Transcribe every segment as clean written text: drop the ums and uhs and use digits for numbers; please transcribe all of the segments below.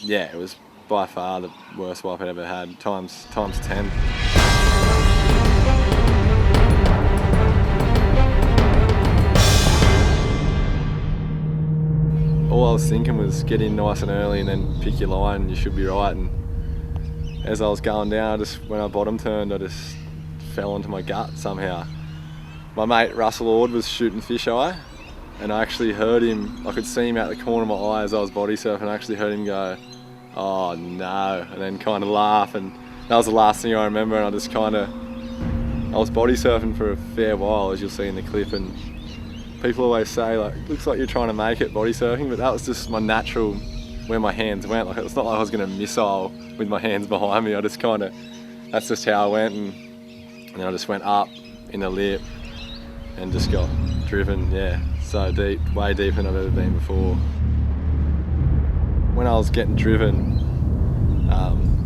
Yeah, it was by far the worst wipe I'd ever had, times 10. All I was thinking was get in nice and early and then pick your line, you should be right. And as I was going down, when I bottom turned, I just fell onto my gut somehow. My mate Russell Ord was shooting fisheye, and I actually heard him, I could see him out the corner of my eye as I was body surfing. I actually heard him go, "Oh no," and then kind of laugh, and that was the last thing I remember. And I was body surfing for a fair while, as you'll see in the clip, and people always say, like, looks like you're trying to make it body surfing, but that was just my natural, where my hands went. Like, it's not like I was going to missile with my hands behind me. That's just how I went, and then I just went up in the lip and just got driven, yeah, so deep, way deeper than I've ever been before. When I was getting driven,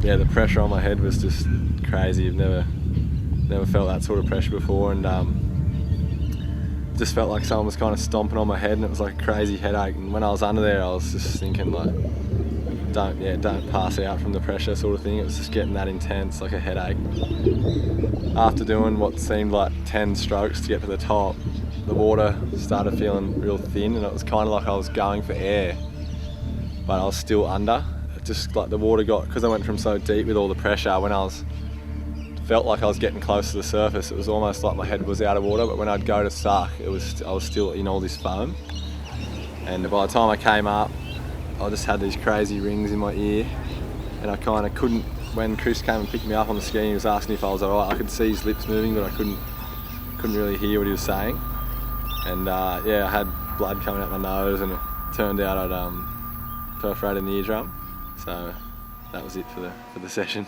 yeah, the pressure on my head was just crazy. I've never felt that sort of pressure before, and just felt like someone was kind of stomping on my head, and it was like a crazy headache. And when I was under there, I was just thinking, like, don't pass out from the pressure sort of thing. It was just getting that intense, like a headache. After doing what seemed like 10 strokes to get to the top, the water started feeling real thin, and it was kind of like I was going for air, but I was still under. It just like the water because I went from so deep with all the pressure, felt like I was getting close to the surface, it was almost like my head was out of water, but when I'd go to suck, I was still in all this foam. And by the time I came up, I just had these crazy rings in my ear, and I kind of couldn't, when Chris came and picked me up on the ski, he was asking if I was alright. I could see his lips moving, but I couldn't really hear what he was saying. And yeah, I had blood coming out my nose, and it turned out I'd perforated an eardrum. So that was it for the session.